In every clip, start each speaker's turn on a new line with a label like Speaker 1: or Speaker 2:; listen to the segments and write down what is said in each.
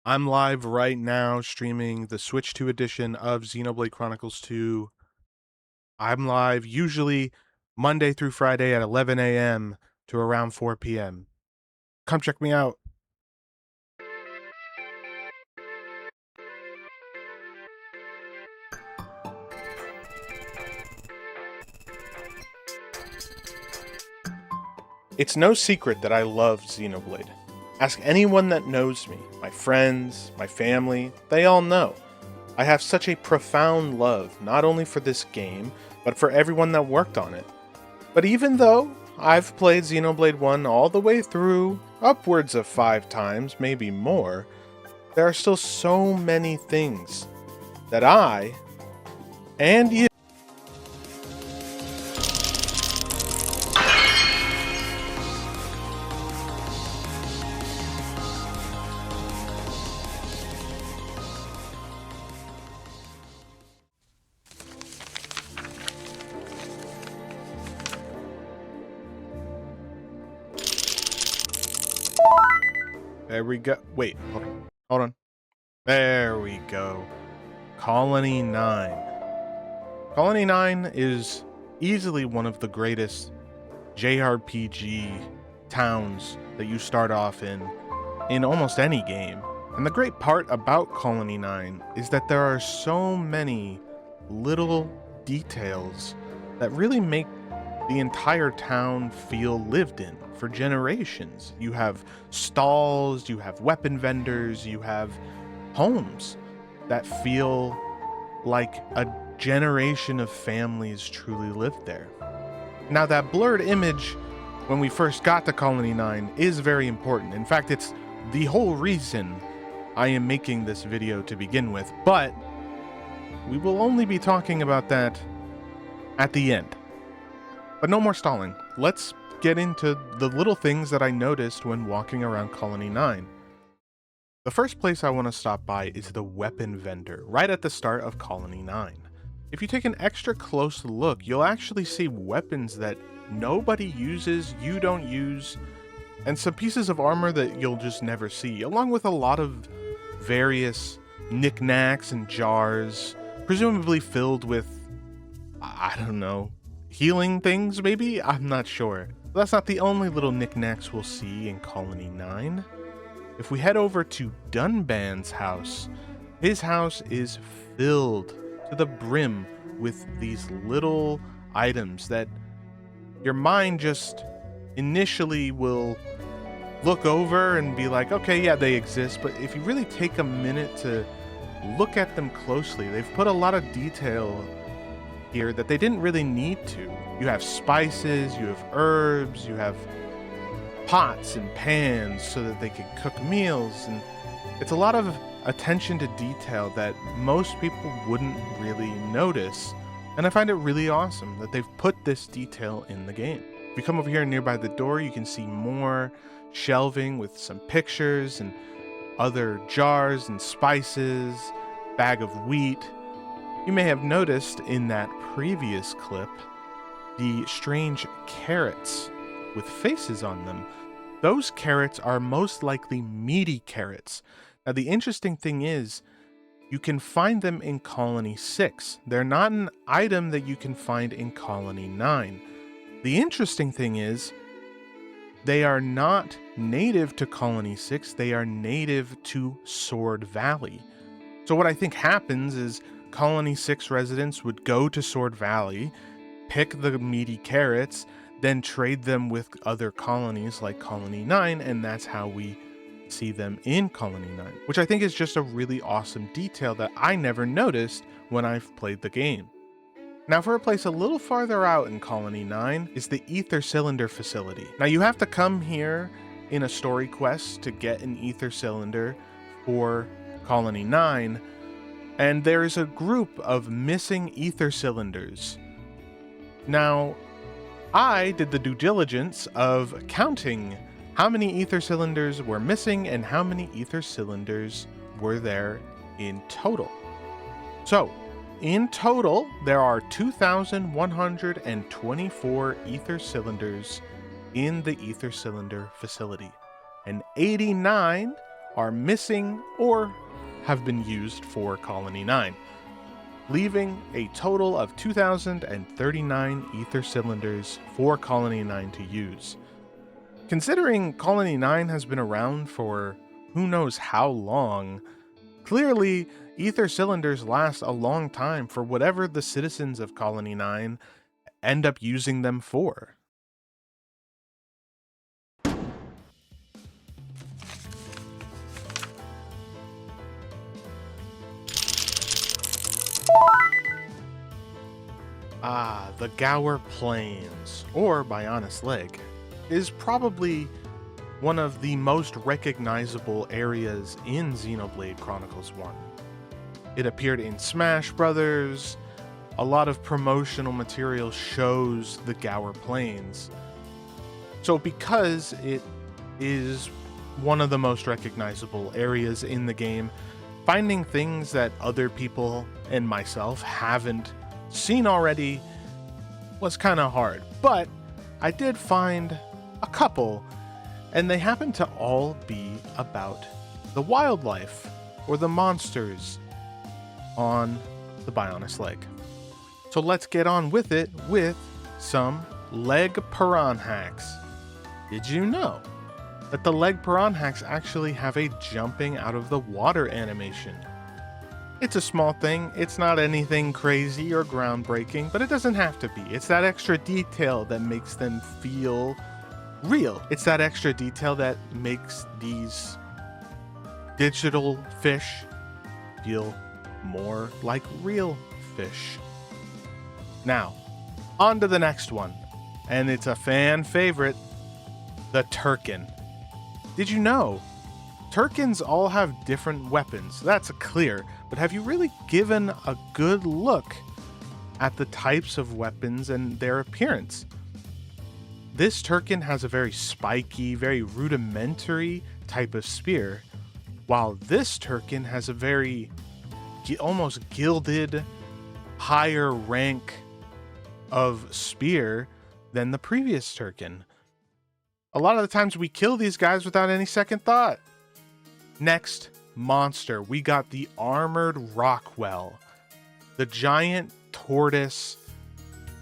Speaker 1: I'm live right now streaming the Switch 2 edition of Xenoblade Chronicles 2. I'm live usually Monday through Friday at 11 a.m. to around 4 p.m. Come check me out. It's no secret that I love Xenoblade. Ask anyone that knows me, my friends, my family, they all know. I have such a profound love, not only for this game, but for everyone that worked on it. But even though I've played Xenoblade 1 all the way through, upwards of 5 times, maybe more, there are still so many things that I, and you, there we go. Wait, hold on. There we go. Colony 9. Colony 9 is easily one of the greatest JRPG towns that you start off in almost any game. And the great part about Colony 9 is that there are so many little details that really make the entire town feel lived in for generations. You have stalls, you have weapon vendors, you have homes that feel like a generation of families truly lived there. Now, that blurred image when we first got to Colony 9 is very important. In fact, it's the whole reason I am making this video to begin with, but we will only be talking about that at the end. But no more stalling. Let's get into the little things that I noticed when walking around Colony 9. The first place I want to stop by is the weapon vendor, right at the start of Colony 9. If you take an extra close look, you'll actually see weapons that nobody uses, you don't use, and some pieces of armor that you'll just never see, along with a lot of various knickknacks and jars, presumably filled with, I don't know, healing things maybe? I'm not sure. But that's not the only little knickknacks we'll see in Colony 9. If we head over to Dunban's house, his house is filled to the brim with these little items that your mind just initially will look over and be like, okay, yeah, they exist, but if you really take a minute to look at them closely, they've put a lot of detail here that they didn't really need to. You have spices, you have herbs, you have pots and pans so that they can cook meals, and it's a lot of attention to detail that most people wouldn't really notice, and I find it really awesome that they've put this detail in the game. If you come over here nearby the door, you can see more shelving with some pictures and other jars and spices, bag of wheat. You may have noticed in that previous clip the strange carrots with faces on them. Those carrots are most likely meaty carrots. Now, the interesting thing is, you can find them in Colony 6. They're not an item that you can find in Colony 9. The interesting thing is, they are not native to Colony 6, they are native to Sword Valley. So what I think happens is Colony 6 residents would go to Sword Valley, pick the meaty carrots, then trade them with other colonies like Colony 9, and that's how we see them in Colony 9, which I think is just a really awesome detail that I never noticed when I've played the game. Now, for a place a little farther out in Colony 9 is the Ether Cylinder facility. Now, you have to come here in a story quest to get an Ether Cylinder for Colony 9, and there is a group of missing Ether Cylinders. Now, I did the due diligence of counting how many Ether Cylinders were missing and how many Ether Cylinders were there in total. So, in total, there are 2,124 Ether Cylinders in the Ether Cylinder facility, and 89 are missing or have been used for Colony 9, leaving a total of 2,039 ether cylinders for Colony 9 to use. Considering Colony 9 has been around for who knows how long, clearly ether cylinders last a long time for whatever the citizens of Colony 9 end up using them for. The Gaur Plains, or Bionis Lake, is probably one of the most recognizable areas in Xenoblade Chronicles 1. It appeared in Smash Brothers. A lot of promotional material shows the Gaur Plains. So because it is one of the most recognizable areas in the game, finding things that other people and myself haven't seen already was kind of hard, but I did find a couple, and they happen to all be about the wildlife or the monsters on the Bionis Lake. So let's get on with it with some leg piranhacks. Did you know that the leg piranhacks actually have a jumping out of the water animation? It's a small thing, it's not anything crazy or groundbreaking, but it doesn't have to be. It's that extra detail that makes them feel real. It's that extra detail that makes these digital fish feel more like real fish. Now, on to the next one, and it's a fan favorite, the Turkin. Did you know Turkins all have different weapons? That's clear, but have you really given a good look at the types of weapons and their appearance? This Turkin has a very spiky, very rudimentary type of spear, while this Turkin has a very almost gilded, higher rank of spear than the previous Turkin. A lot of the times we kill these guys without any second thought. Next monster, we got the Armored Rockwell, the giant tortoise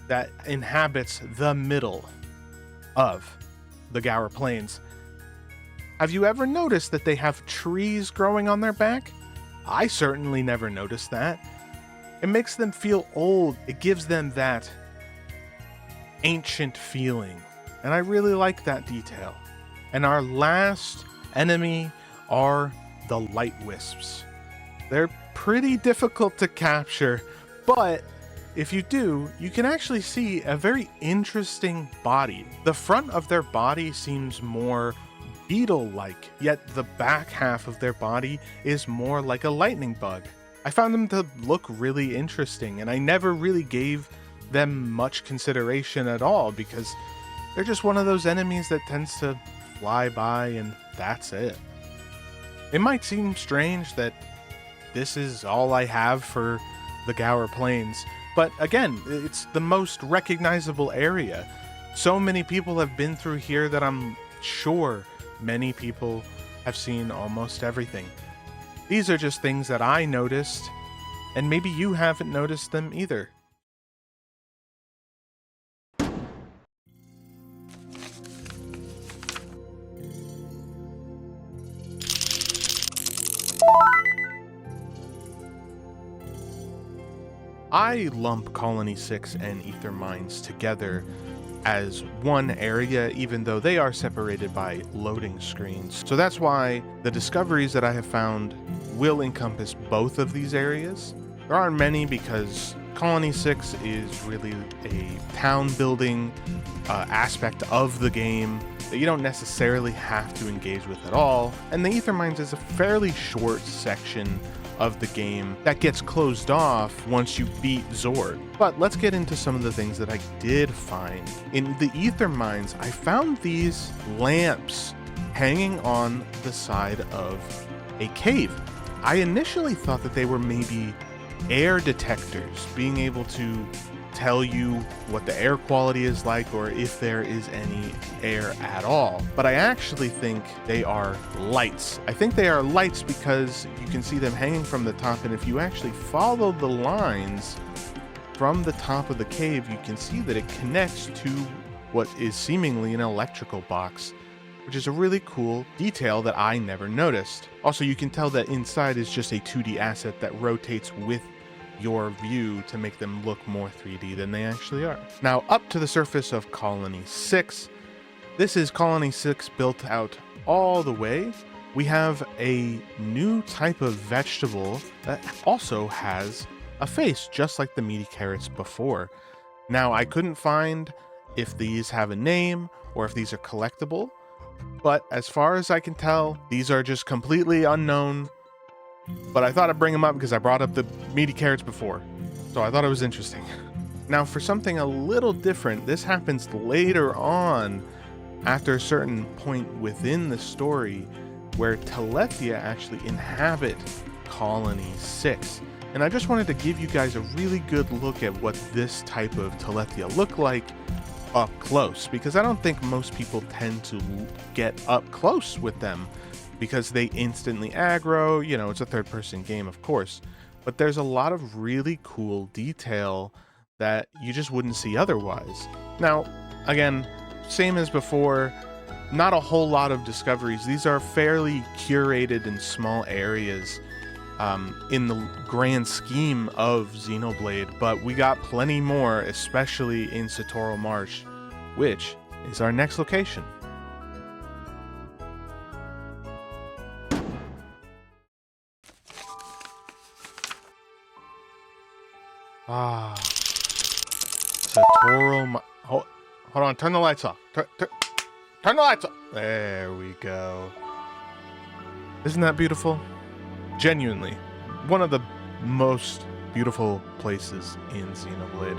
Speaker 1: that inhabits the middle of the Gaur Plains. Have you ever noticed that they have trees growing on their back? I certainly never noticed that. It makes them feel old. It gives them that ancient feeling, and I really like that detail. And our last enemy are the light wisps. They're pretty difficult to capture, but if you do, you can actually see a very interesting body. The front of their body seems more beetle-like, yet the back half of their body is more like a lightning bug. I found them to look really interesting, and I never really gave them much consideration at all because they're just one of those enemies that tends to fly by and that's it. It might seem strange that this is all I have for the Gaur Plains, but again, it's the most recognizable area. So many people have been through here that I'm sure many people have seen almost everything. These are just things that I noticed, and maybe you haven't noticed them either. I lump Colony 6 and Ether Mines together as one area, even though they are separated by loading screens. So that's why the discoveries that I have found will encompass both of these areas. There aren't many because Colony 6 is really a town building aspect of the game that you don't necessarily have to engage with at all. And the Ether Mines is a fairly short section of the game that gets closed off once you beat Zord. But let's get into some of the things that I did find. In the Ether Mines, I found these lamps hanging on the side of a cave. I initially thought that they were maybe air detectors, being able to tell you what the air quality is like or if there is any air at all. But I actually think they are lights. I think they are lights because you can see them hanging from the top, and if you actually follow the lines from the top of the cave, you can see that it connects to what is seemingly an electrical box, which is a really cool detail that I never noticed. Also, you can tell that inside is just a 2D asset that rotates with your view to make them look more 3D than they actually are. Now, up to the surface of Colony 6. This is Colony 6 built out all the way. We have a new type of vegetable that also has a face, just like the meaty carrots before. Now, I couldn't find if these have a name or if these are collectible, but as far as I can tell, these are just completely unknown. But I thought I'd bring them up because I brought up the meaty carrots before, so I thought it was interesting. Now, for something a little different, this happens later on after a certain point within the story where Telethia actually inhabit Colony 6. And I just wanted to give you guys a really good look at what this type of Telethia look like up close, because I don't think most people tend to get up close with them because they instantly aggro. You know, it's a third-person game, of course, but there's a lot of really cool detail that you just wouldn't see otherwise. Now, again, same as before, not a whole lot of discoveries. These are fairly curated in small areas in the grand scheme of Xenoblade, but we got plenty more, especially in Satorl Marsh, which is our next location. Satorl Marsh. Hold on, turn the lights off. Turn the lights off. There we go. Isn't that beautiful? Genuinely, one of the most beautiful places in Xenoblade.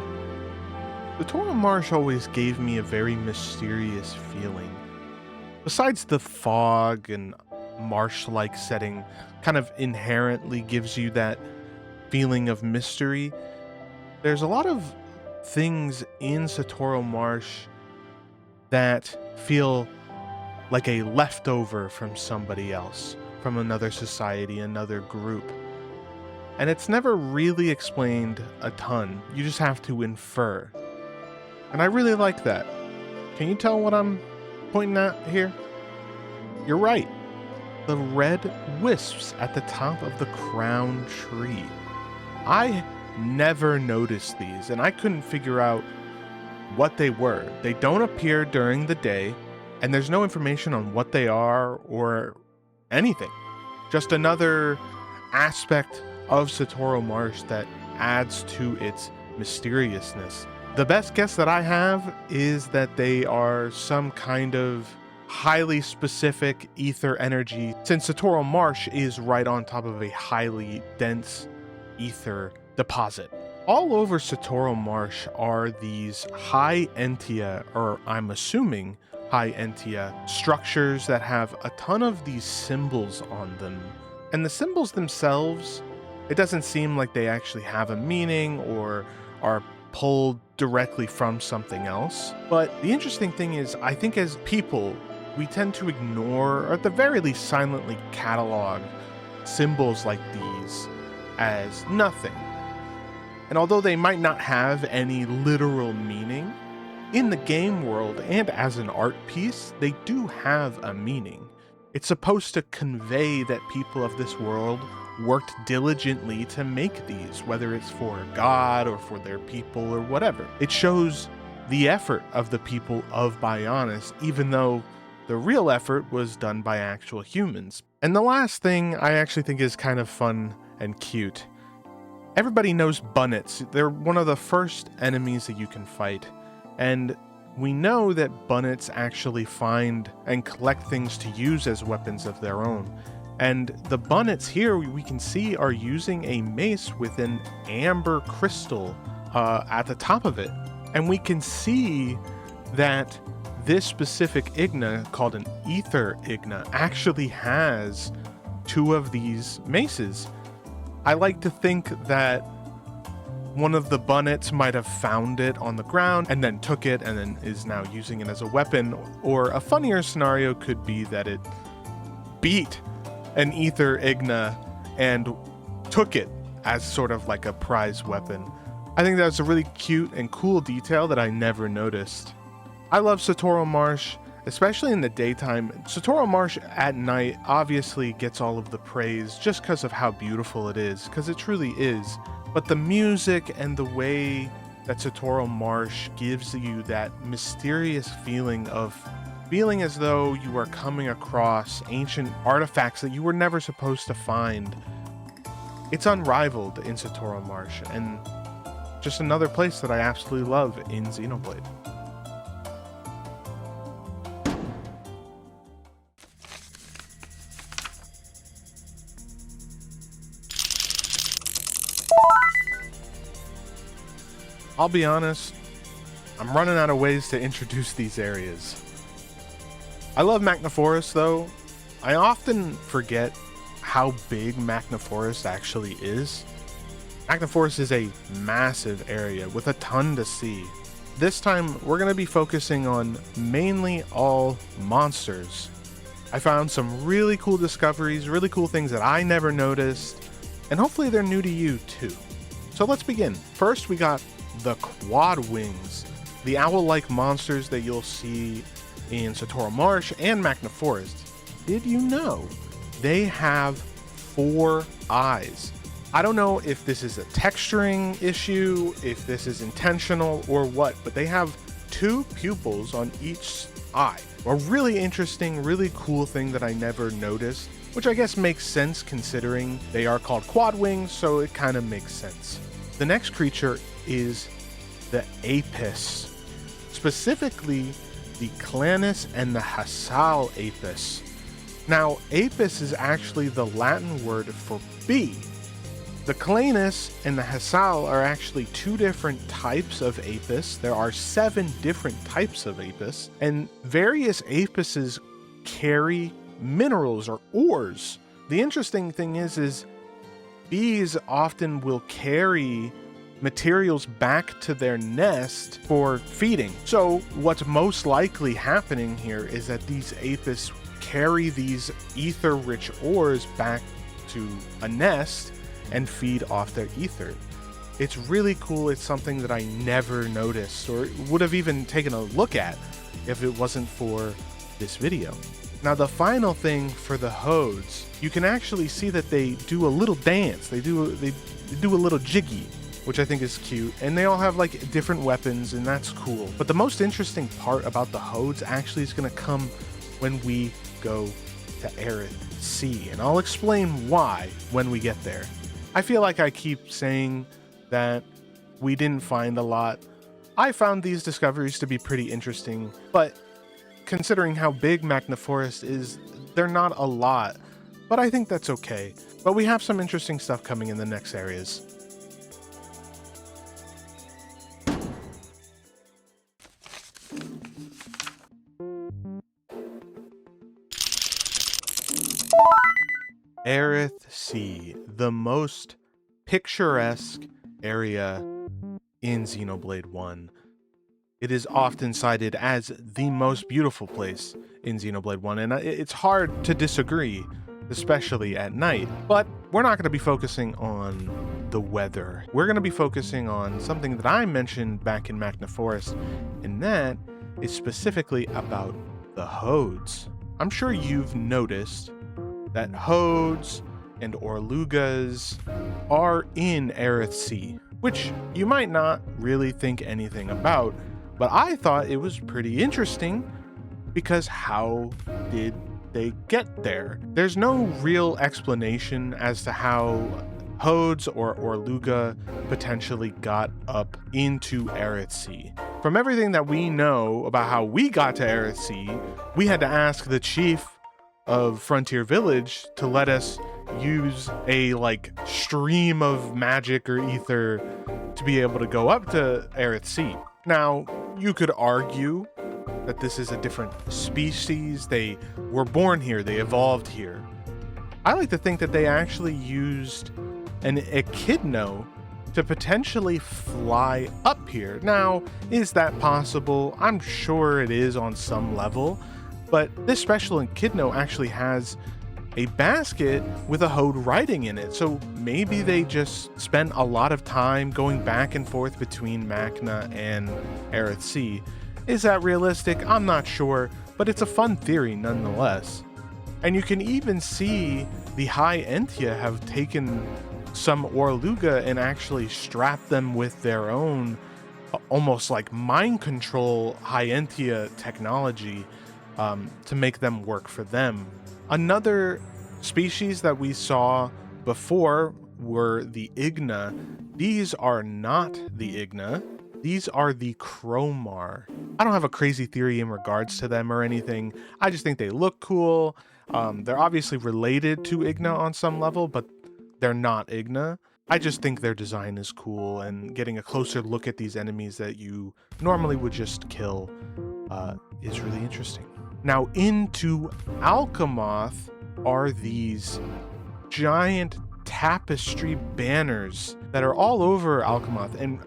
Speaker 1: Satorl Marsh always gave me a very mysterious feeling. Besides the fog and marsh-like setting kind of inherently gives you that feeling of mystery, there's a lot of things in Satorl Marsh that feel like a leftover from somebody else, from another society, another group. And it's never really explained a ton. You just have to infer. And I really like that. Can you tell what I'm pointing at here? You're right. The red wisps at the top of the crown tree. I never noticed these, and I couldn't figure out what they were. They don't appear during the day, and there's no information on what they are or anything. Just another aspect of Satorl Marsh that adds to its mysteriousness. The best guess that I have is that they are some kind of highly specific ether energy, since Satorl Marsh is right on top of a highly dense ether deposit. All over Satorl Marsh are these high entia, or I'm assuming high entia, structures that have a ton of these symbols on them. And the symbols themselves, it doesn't seem like they actually have a meaning or are pulled directly from something else. But the interesting thing is, I think as people, we tend to ignore, or at the very least silently catalog, symbols like these as nothing. And although they might not have any literal meaning, in the game world and as an art piece, they do have a meaning. It's supposed to convey that people of this world worked diligently to make these, whether it's for God or for their people or whatever. It shows the effort of the people of Bionis, even though the real effort was done by actual humans. And the last thing I actually think is kind of fun and cute. Everybody knows bunnets. They're one of the first enemies that you can fight. And we know that bunnets actually find and collect things to use as weapons of their own. And the bunnets here, we can see, are using a mace with an amber crystal at the top of it. And we can see that this specific Igna, called an Ether Igna, actually has two of these maces. I like to think that one of the bunnets might have found it on the ground and then took it and then is now using it as a weapon. Or a funnier scenario could be that it beat an ether igna and took it as sort of like a prize weapon. I think that's a really cute and cool detail that I never noticed. I love Satorl Marsh, especially in the daytime. Satorl Marsh at night obviously gets all of the praise just because of how beautiful it is, because it truly is. But the music and the way that Satorl Marsh gives you that mysterious feeling of feeling as though you are coming across ancient artifacts that you were never supposed to find. It's unrivaled in Satorl Marsh, and just another place that I absolutely love in Xenoblade. I'll be honest, I'm running out of ways to introduce these areas. I love Makna Forest though. I often forget how big Makna Forest actually is. Makna Forest is a massive area with a ton to see. This time we're going to be focusing on mainly all monsters. I found some really cool discoveries, really cool things that I never noticed, and hopefully they're new to you too. So let's begin. First we got the quad wings, the owl-like monsters that you'll see in Satorl Marsh and Makna Forest. Did you know they have 4 eyes? I don't know if this is a texturing issue, if this is intentional or what, but they have 2 pupils on each eye. A really interesting, really cool thing that I never noticed, which I guess makes sense considering they are called quad wings, so it kind of makes sense. The next creature is the Apis, specifically the Clanus and the Hasal Apis. Now, Apis is actually the Latin word for bee. The Clanus and the Hasal are actually 2 different types of Apis. There are 7 different types of Apis, and various Apises carry minerals or ores. The interesting thing is bees often will carry materials back to their nest for feeding. So what's most likely happening here is that these Apis carry these ether-rich ores back to a nest and feed off their ether. It's really cool. It's something that I never noticed or would have even taken a look at if it wasn't for this video. Now the final thing for the Hodes, you can actually see that they do a little dance. They do a little jiggy, which I think is cute, and they all have like different weapons, and that's cool. But the most interesting part about the Hodes actually is going to come when we go to Eryth Sea, and I'll explain why when we get there. I feel like I keep saying that we didn't find a lot. I found these discoveries to be pretty interesting, but considering how big Makna Forest is, they're not a lot, but I think that's okay. But we have some interesting stuff coming in the next areas. Eryth Sea, the most picturesque area in Xenoblade 1. It is often cited as the most beautiful place in Xenoblade 1, and it's hard to disagree, especially at night. But we're not going to be focusing on the weather. We're going to be focusing on something that I mentioned back in Makna Forest, and that is specifically about the Hodes. I'm sure you've noticed that Hodes and Orlugas are in Eryth Sea, which you might not really think anything about, but I thought it was pretty interesting because how did they get there? There's no real explanation as to how Hodes or Orluga potentially got up into Eryth Sea. From everything that we know about how we got to Eryth Sea, we had to ask the chief of Frontier Village to let us use a stream of magic or ether to be able to go up to Eryth Sea. Now, you could argue that this is a different species. They were born here, they evolved here. I like to think that they actually used an echidna to potentially fly up here. Now, is that possible? I'm sure it is on some level, but this special echidna actually has a basket with a Hode writing in it, so maybe they just spent a lot of time going back and forth between Makna and Eryth Sea. Is that realistic? I'm not sure, but it's a fun theory nonetheless. And you can even see the High Entia have taken some Orluga and actually strapped them with their own almost like mind control High Entia technology to make them work for them. Another species that we saw before were the Igna. These are not the Igna. These are the Cromar. I don't have a crazy theory in regards to them or anything. I just think they look cool. They're obviously related to Igna on some level, but they're not Igna. I just think their design is cool, and getting a closer look at these enemies that you normally would just kill is really interesting. Now, into Alcamoth are these giant tapestry banners that are all over Alcamoth, and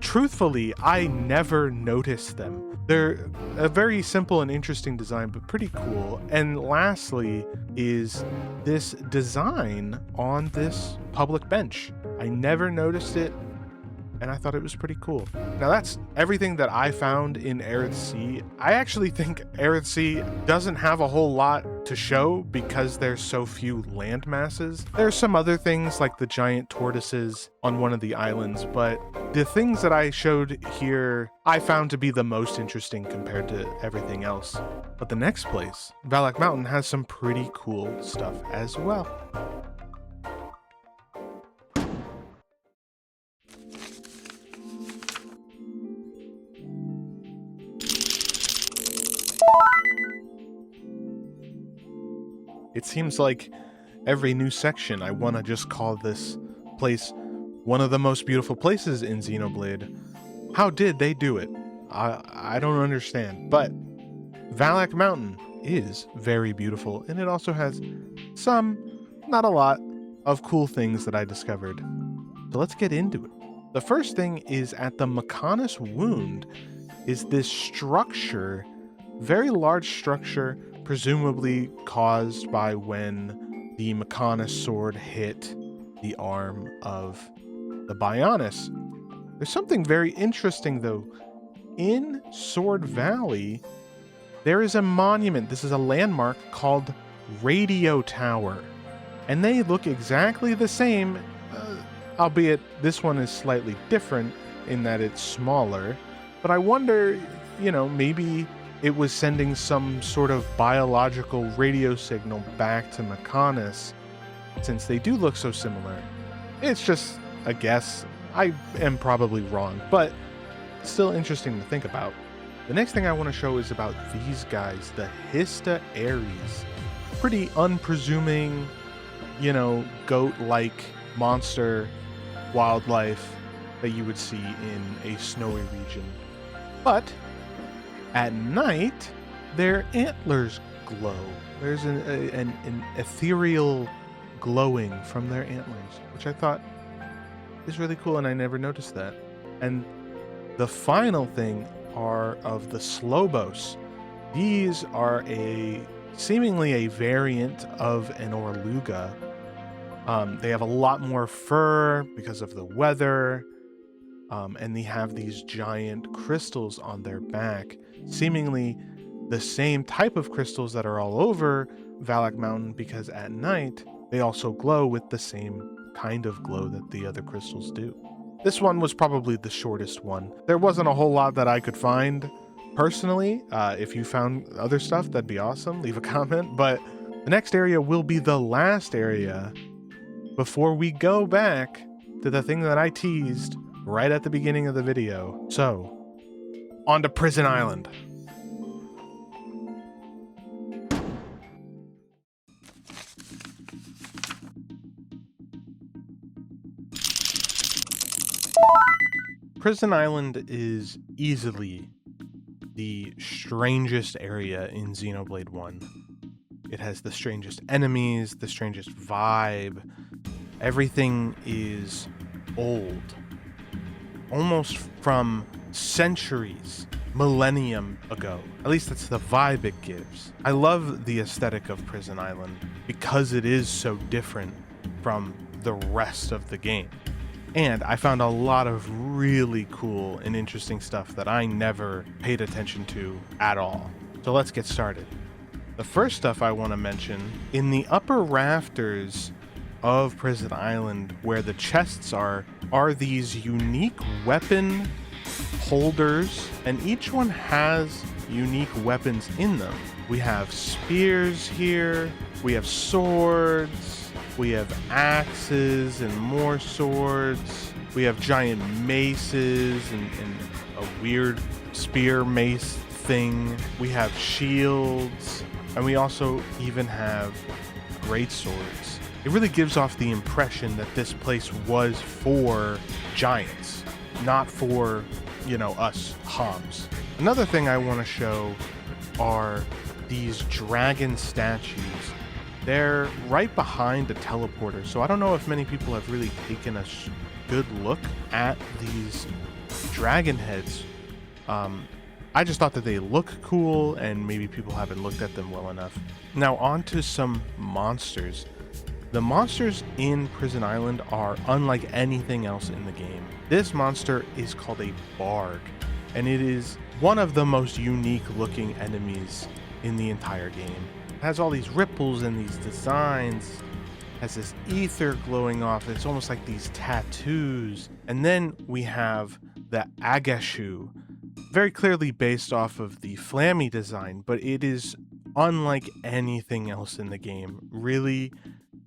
Speaker 1: truthfully, I never noticed them. They're a very simple and interesting design, but pretty cool. And lastly is this design on this public bench. I never noticed it, and I thought it was pretty cool. Now that's everything that I found in Eryth Sea. I actually think Eryth Sea doesn't have a whole lot to show because there's so few land masses. There's some other things like the giant tortoises on one of the islands, but the things that I showed here I found to be the most interesting compared to everything else. But the next place, Valak Mountain, has some pretty cool stuff as well. It seems like every new section I want to just call this place one of the most beautiful places in Xenoblade. How did they do it? I don't understand, but Valak Mountain is very beautiful, and it also has some, not a lot, of cool things that I discovered. So let's get into it. The first thing is at the Makna's Wound is this structure, very large structure, presumably caused by when the Makna sword hit the arm of the Bionis. There's something very interesting though. In Sword Valley, there is a monument. This is a landmark called Radio Tower, and they look exactly the same, albeit this one is slightly different in that it's smaller. But I wonder, maybe it was sending some sort of biological radio signal back to Makna's, since they do look so similar. It's just a guess. I am probably wrong, but still interesting to think about. The next thing I want to show is about these guys, the Hista Ares. Pretty unpresuming, goat-like monster wildlife that you would see in a snowy region. But at night, their antlers glow. There's an ethereal glowing from their antlers, which I thought is really cool, and I never noticed that. And the final thing are of the Slobos. These are seemingly a variant of an Orluga. They have a lot more fur because of the weather, and they have these giant crystals on their back, seemingly the same type of crystals that are all over Valak Mountain, because at night they also glow with the same kind of glow that the other crystals do. This one was probably the shortest one. There wasn't a whole lot that I could find personally. If you found other stuff, that'd be awesome. Leave a comment. But the next area will be the last area before we go back to the thing that I teased right at the beginning of the video. So, on to Prison Island. Prison Island is easily the strangest area in Xenoblade 1. It has the strangest enemies, the strangest vibe. Everything is old, almost from centuries, millennium ago. At least that's the vibe it gives. I love the aesthetic of Prison Island because it is so different from the rest of the game. And I found a lot of really cool and interesting stuff that I never paid attention to at all. So let's get started. The first stuff I want to mention, in the upper rafters of Prison Island, where the chests are these unique weapon holders, and each one has unique weapons in them. We have spears here, we have swords, we have axes and more swords, we have giant maces and a weird spear mace thing, we have shields, and we also even have great swords. It really gives off the impression that this place was for giants, not for, us homs. Another thing I want to show are these dragon statues. They're right behind a teleporter, so I don't know if many people have really taken a good look at these dragon heads. I just thought that they look cool, and maybe people haven't looked at them well enough. Now on to some monsters. The monsters in Prison Island are unlike anything else in the game. This monster is called a Barg, and it is one of the most unique looking enemies in the entire game. It has all these ripples and these designs, has this ether glowing off. It's almost like these tattoos. And then we have the Agashu, very clearly based off of the Flammy design, but it is unlike anything else in the game. Really,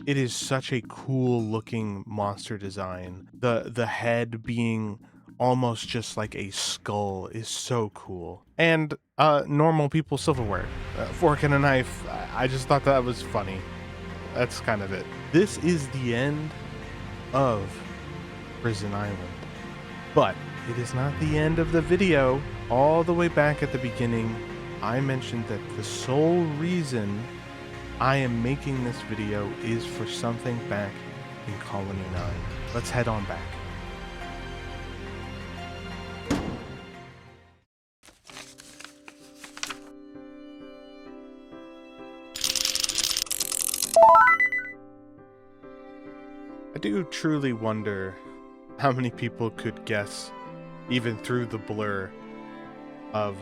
Speaker 1: it is such a cool looking monster design. The head being almost just like a skull is so cool. And normal people silverware, fork and a knife. I just thought that was funny. That's kind of it. This is the end of Prison Island, but it is not the end of the video. All the way back at the beginning, I mentioned that the sole reason I am making this video is for something back in Colony 9. Let's head on back. I do truly wonder how many people could guess, even through the blur, of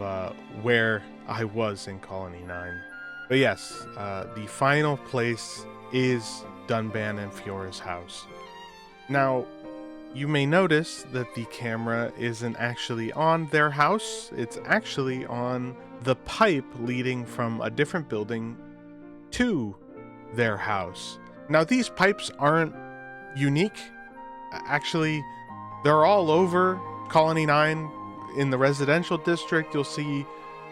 Speaker 1: where I was in Colony 9. But yes, the final place is Dunban and Fiora's house. Now, you may notice that the camera isn't actually on their house. It's actually on the pipe leading from a different building to their house. Now, these pipes aren't unique. Actually, they're all over Colony 9. In the residential district, you'll see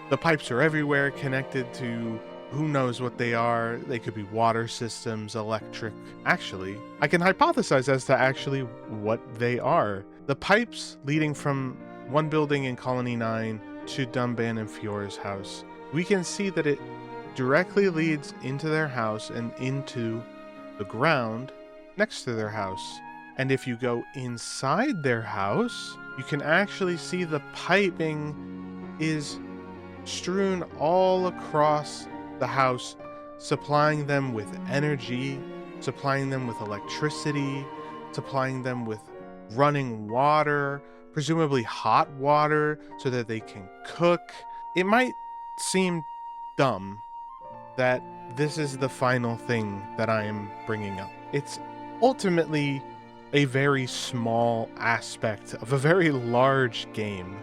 Speaker 1: the pipes are everywhere, connected to who knows what they are. They could be water systems, electric. Actually, I can hypothesize as to actually what they are. The pipes leading from one building in Colony 9 to Dunban and Fiora's house, we can see that it directly leads into their house and into the ground next to their house. And if you go inside their house, you can actually see the piping is strewn all across the house, supplying them with energy, supplying them with electricity, supplying them with running water, presumably hot water, so that they can cook. It might seem dumb that this is the final thing that I am bringing up. It's ultimately a very small aspect of a very large game.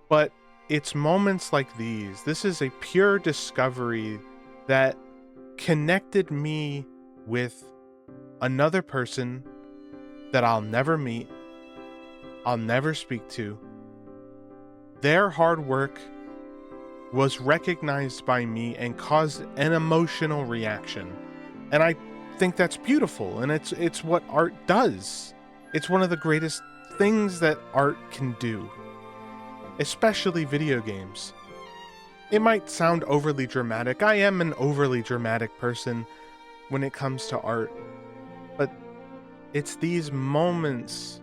Speaker 1: But it's moments like these. This is a pure discovery that connected me with another person that I'll never meet, I'll never speak to. Their hard work was recognized by me and caused an emotional reaction. And I think that's beautiful, and it's what art does. It's one of the greatest things that art can do, especially video games. It might sound overly dramatic. I am an overly dramatic person when it comes to art, but it's these moments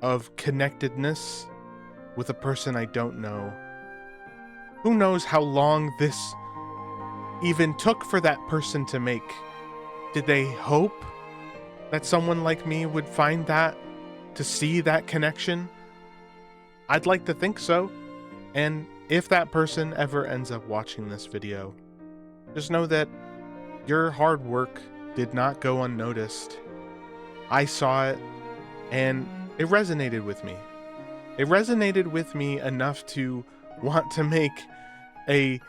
Speaker 1: of connectedness with a person I don't know. Who knows how long this even took for that person to make? Did they hope that someone like me would find that, to see that connection? I'd like to think so. And if that person ever ends up watching this video, just know that your hard work did not go unnoticed. I saw it, and it resonated with me. It resonated with me enough to want to make a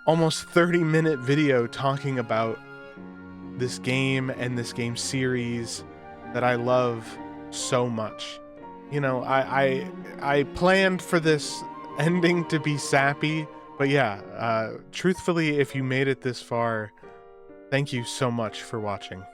Speaker 1: almost 30-minute video talking about this game and this game series that I love so much. You know, I planned for this ending to be sappy, but yeah, truthfully, if you made it this far, thank you so much for watching.